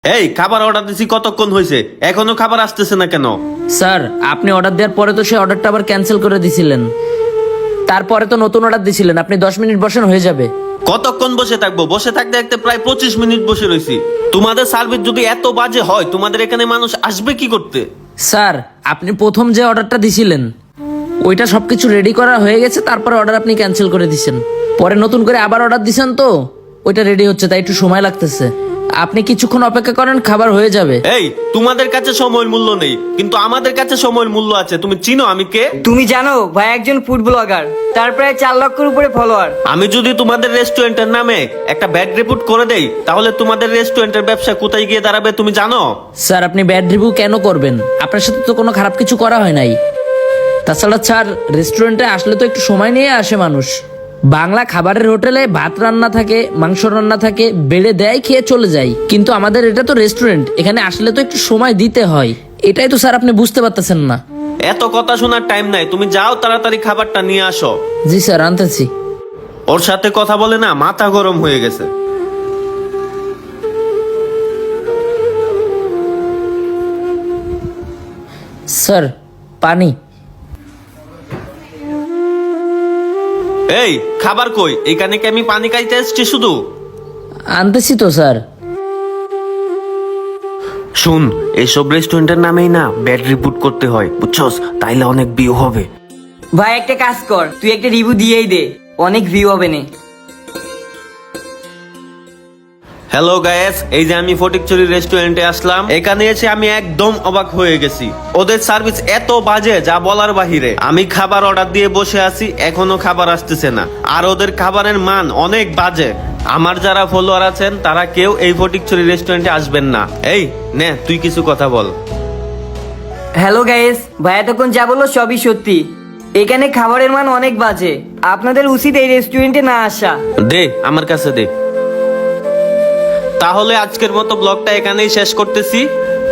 এই খাবার অর্ডার দিছি, কতক্ষণ হয়েছে, এখনো খাবার আসতেছে না কেন? স্যার আপনি অর্ডার দেওয়ার পরে তো সেই অর্ডারটা আবার ক্যান্সেল করে দিছিলেন, তারপরে তো নতুন অর্ডার দিছিলেন। আপনি 10 মিনিট বসেন, হয়ে যাবে। কতক্ষণ বসে থাকবো? বসে থাকতে থাকতে প্রায় 25 মিনিট বসে রয়েছি। তোমাদের সার্ভিস যদি এত বাজে হয়, তোমাদের এখানে মানুষ আসবে কি করতে? স্যার আপনি প্রথম যে অর্ডারটা দিছিলেন ওইটা সবকিছু রেডি করা হয়ে গেছে, তারপরে অর্ডার আপনি ক্যান্সেল করে দিছেন। পরে নতুন করে আবার অর্ডার দিছেন, তো ওইটা রেডি হচ্ছে, তাই একটু সময় লাগতেছে। আপনি কিছুক্ষণ অপেক্ষা করেন, খাবার হয়ে যাবে। এই তোমাদের কাছে সময়ের মূল্য নেই, কিন্তু আমাদের কাছে সময়ের মূল্য আছে। তুমি চিনো আমি কে? তুমি জানো ভাই একজন ফুড ব্লগার, তার প্রায় 4 লক্ষের উপরে ফলোয়ার। আমি যদি তোমাদের রেস্টুরেন্টের নামে একটা ব্যাড রিপোর্ট করে দেই, তাহলে তোমাদের রেস্টুরেন্টের ব্যবসা কোথায় গিয়ে দাঁড়াবে তুমি জানো? স্যার আপনি ব্যাড রিভিউ কেন করবেন? আপনার সাথে তো কোনো খারাপ কিছু করা হয় নাই। তাছাড়া স্যার রেস্টুরেন্টে আসলে তো একটু সময় নিয়ে আসে মানুষ। বাংলা খাবারের হোটেলে ভাত রান্না থাকে, মাংস রান্না থাকে, বেড়ে দেয়, খেয়ে চলে যায়। কিন্তু আমাদের এটা তো রেস্টুরেন্ট, এখানে আসলে তো একটু সময় দিতে হয়। এটাই তো স্যার আপনি বুঝতে পারতেছেন না। এত কথা শোনার টাইম নাই, তুমি যাও তাড়াতাড়ি খাবারটা নিয়ে আসো। জি স্যার, আনতেছি। ওর সাথে কথা বলে না মাথা গরম হয়ে গেছে। স্যার পানি। এই খাবার কই? এখানে কি আমি পানি খাইতে এসেছি শুধু? আনতেছি তো স্যার। শুন, এইসব রেস্টুরেন্টের নামেই না ব্যাড রিপোর্ট করতে হয়, বুঝছস? তাইলে অনেক ভিউ হবে। ভাই একটা কাজ কর, তুই একটা রিভিউ দিয়েই দে, অনেক ভিউ হবে না। হ্যালো গায়েস, এই যে আমি ফটিকছড়ি রেস্টুরেন্টে আসলাম। এখানে এসে আমি একদম অবাক হয়ে গেছি। ওদের সার্ভিস এত বাজে যা বলার বাহিরে। আমি খাবার অর্ডার দিয়ে বসে আছি, এখনো খাবার আসতেছে না। আর ওদের খাবারের মান অনেক বাজে। আমার যারা ফলোয়ার আছেন তারা কেউ এই ফটিকছড়ি রেস্টুরেন্টে আসবেন না। এই নে, তুই কিছু কথা বল। হ্যালো গাইস, ভাই এতক্ষণ যা বললো সবই সত্যি। এখানে খাবারের মান অনেক বাজে, আপনাদের উচিত এই রেস্টুরেন্টে না আসা। দে আমার কাছে দে। তাহলে আজকের মতো ব্লগটা এখানেই শেষ করতেছি।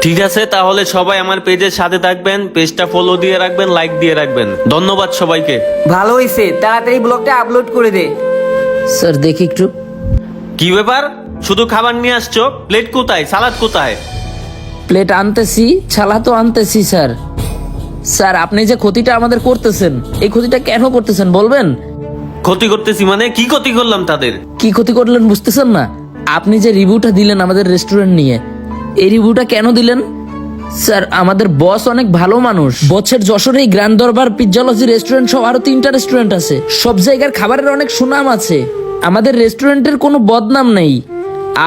ঠিক আছে, তাহলে সবাই আমার পেজের সাথে থাকবেন, পেজটা ফলো দিয়ে রাখবেন, লাইক দিয়ে রাখবেন। ধন্যবাদ সবাইকে। ভালো হয়েছে, তাড়াতাড়ি ব্লগটা আপলোড করে দে। স্যার দেখি একটু। কি ব্যাপার, শুধু খাবার নিয়ে আসছো? প্লেট কোথায়, সালাদ কোথায়? প্লেট আনতেছি, ছালা তো আনতেছি স্যার। স্যার আপনি যে ক্ষতিটা আমাদের করতেছেন, এই ক্ষতিটা কেন করতেছেন বলবেন? ক্ষতি করতেছি মানে? কি ক্ষতি করলাম তাদের? কি ক্ষতি করলেন বুঝতেছেন না? আপনি যে রিভিউটা দিলেন আমাদের রেস্টুরেন্ট নিয়ে, এই রিভিউটা কেন দিলেন? স্যার আমাদের বস অনেক ভালো মানুষ। বছর যশোরে এই গ্র্যান্ড দরবার, পিজ্জালজি রেস্টুরেন্ট সহ আরো 3টা রেস্টুরেন্ট আছে। সব জায়গার খাবারের অনেক সুনাম আছে। আমাদের রেস্টুরেন্টের কোনো বদনাম নেই।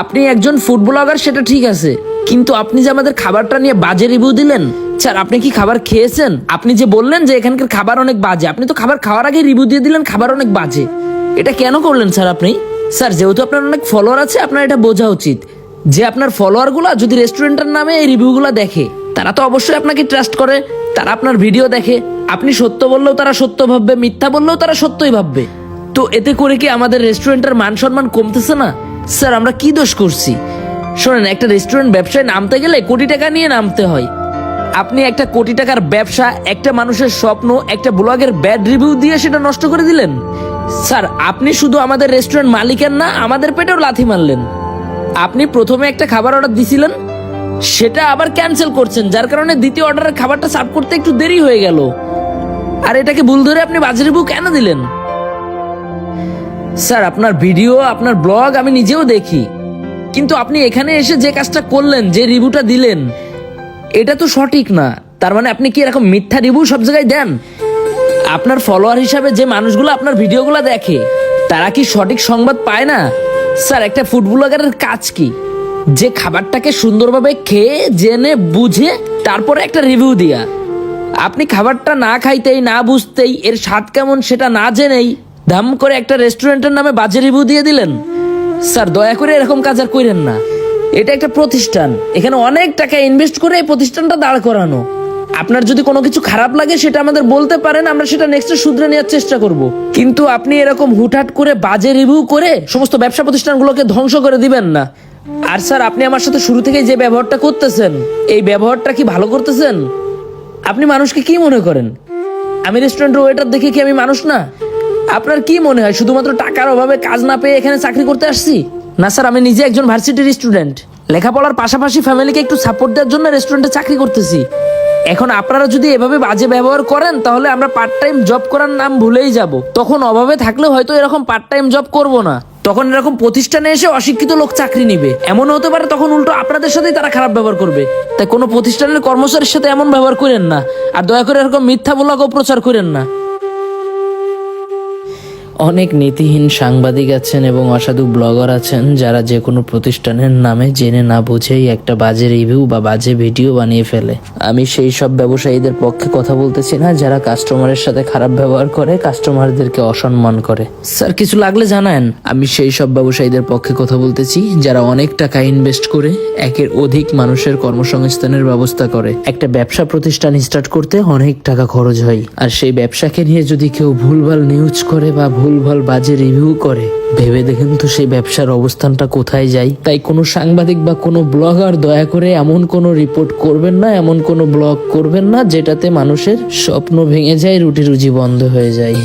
আপনি একজন ফুড ব্লগার সেটা ঠিক আছে, কিন্তু আপনি যে আমাদের খাবারটা নিয়ে বাজে রিভিউ দিলেন। স্যার আপনি কি খাবার খেয়েছেন? আপনি যে বললেন যে এখানকার খাবার অনেক বাজে, আপনি তো খাবার খাওয়ার আগে রিভিউ দিয়ে দিলেন খাবার অনেক বাজে। এটা কেন করলেন স্যার আপনি? স্যার যেহেতু আপনার অনেক ফলোয়ার আছে, আপনার এটা বোঝা উচিত যে আপনার ফলোয়ার গুলা যদি রেস্টুরেন্টের নামে এই রিভিউ গুলা দেখে, তারা তো অবশ্যই আপনাকে ট্রাস্ট করে, তারা আপনার ভিডিও দেখে। আপনি সত্য বললেও তারা সত্য ভাববে, মিথ্যা বললেও তারা সত্যই ভাববে। তো এতে করে কি আমাদের রেস্টুরেন্টের মান সম্মান কমতেছে না? স্যার আমরা কি দোষ করছি? শোনেন, একটা রেস্টুরেন্ট ব্যবসায় নামতে গেলে কোটি টাকা নিয়ে নামতে হয়। আপনি একটা কোটি টাকার ব্যবসা, একটা মানুষের স্বপ্ন, একটা ব্লগের ব্যাড রিভিউ দিয়ে সেটা নষ্ট করে দিলেন। স্যার আপনি শুধু আমাদের রেস্টুরেন্ট মালিকের না, আমাদের পেটেও লাথি মারলেন। আপনি প্রথমে একটা খাবার অর্ডার দিছিলেন, সেটা আবার ক্যান্সেল করছেন, যার কারণে দ্বিতীয় অর্ডারের খাবারটা সার্ভ করতে একটু দেরি হয়ে গেল। আর এটাকে ভুল ধরে আপনি বাজে রিভিউ কেন দিলেন? স্যার আপনার ভিডিও, আপনার ব্লগ আমি নিজেও দেখি, কিন্তু আপনি এখানে এসে যে কাজটা করলেন, যে রিভিউটা দিলেন, এটা তো সঠিক না। তার মানে আপনি কি এরকম মিথ্যা রিভিউ সব জায়গায় দেন? আপনার ফলোয়ার হিসাবে যে মানুষগুলো আপনার ভিডিওগুলো দেখে, তারা কি সঠিক সংবাদ পায় না? স্যার একটা ফুড ব্লগারের কাজ কি? যে খাবারটাকে সুন্দরভাবে খেয়ে জেনে বুঝে তারপরে একটা রিভিউ দিয়া। আপনি খাবারটা না খাইতেই, না বুঝতেই এর স্বাদ কেমন সেটা না জেনেই দাম করে একটা রেস্টুরেন্টের নামে বাজে রিভিউ দিয়ে দিলেন। স্যার দয়া করে এরকম কাজ আর করেন না। এটা একটা প্রতিষ্ঠান, এখানে অনেক টাকা ইনভেস্ট করে এই প্রতিষ্ঠানটা দাঁড় করানো। আপনার যদি কোনো কিছু খারাপ লাগে সেটা আমাদের বলতে পারেন, আমরা সেটা নেক্সটে শুধরে নেওয়ার চেষ্টা করব। কিন্তু আপনি এরকম হুটহাট করে বাজে রিভিউ করে সমস্ত ব্যবসা প্রতিষ্ঠানগুলোকে ধ্বংস করে দিবেন না। আর স্যার আপনি আমার সাথে শুরু থেকে যে ব্যবহারটা করতেছেন, এই ব্যবহারটা কি ভালো করতেছেন? আপনি মানুষকে কি মনে করেন? আমি রেস্টুরেন্টের ওয়েটার দেখে কি আমি মানুষ না? আপনার কি মনে হয় শুধুমাত্র টাকার অভাবে কাজ না পেয়ে এখানে চাকরি করতে আসছি? না স্যার, আমি নিজে একজন ভার্সিটির স্টুডেন্ট। লেখাপড়ার পাশাপাশি ফ্যামিলিকে একটু সাপোর্ট দেওয়ার জন্য রেস্টুরেন্টে চাকরি করতেছি। এখন আপনারা যদি এভাবে বাজে ব্যবহার করেন তাহলে আমরা পার্ট টাইম জব করার নাম ভুলেই যাব। তখন অভাবে থাকলে হয়তো এরকম পার্ট টাইম জব করব না, তখন এরকম প্রতিষ্ঠানে এসে অশিক্ষিত লোক চাকরি নিবে। এমন হতে পারে তখন উল্টো আপনাদের সাথেই তারা খারাপ ব্যবহার করবে। তাই কোনো প্রতিষ্ঠানের কর্মচারীর সাথে এমন ব্যবহার করেন না, আর দয়া করে এরকম মিথ্যা বলাকেও প্রচার করেন না। অনেক নীতিহীন সাংবাদিক আছেন এবং অসাধু ব্লগার আছেন যারা যে কোনো প্রতিষ্ঠানের নামে জেনে না বুঝেই একটা বাজে রিভিউ বা বাজে ভিডিও বানিয়ে ফেলে। আমি সেই সব ব্যবসায়ীদের পক্ষে কথা বলতেছি না যারা কাস্টমারের সাথে খারাপ ব্যবহার করে, কাস্টমারদেরকে অসম্মান করে। স্যার কিছু লাগলে জানান। আমি সেই সব ব্যবসায়ীদের পক্ষে কথা বলতেছি যারা অনেক টাকা ইনভেস্ট করে একের অধিক মানুষের কর্মসংস্থানের ব্যবস্থা করে। একটা ব্যবসা প্রতিষ্ঠান স্টার্ট করতে অনেক টাকা খরচ হয়, আর সেই ব্যবসাকে নিয়ে যদি কেউ ভুলভাল নিউজ করে বা ভুলভাল বাজে রিভিউ করে, ভেবে দেখেন তো সেই ব্যবসার অবস্থানটা কোথায় যায়। তাই কোনো সাংবাদিক বা কোনো ব্লগার দয়া করে এমন কোনো রিপোর্ট করবেন না, এমন কোনো ব্লগ করবেন না যেটাতে মানুষের স্বপ্ন ভেঙে যায়, রুটি রুজি বন্ধ হয়ে যায়।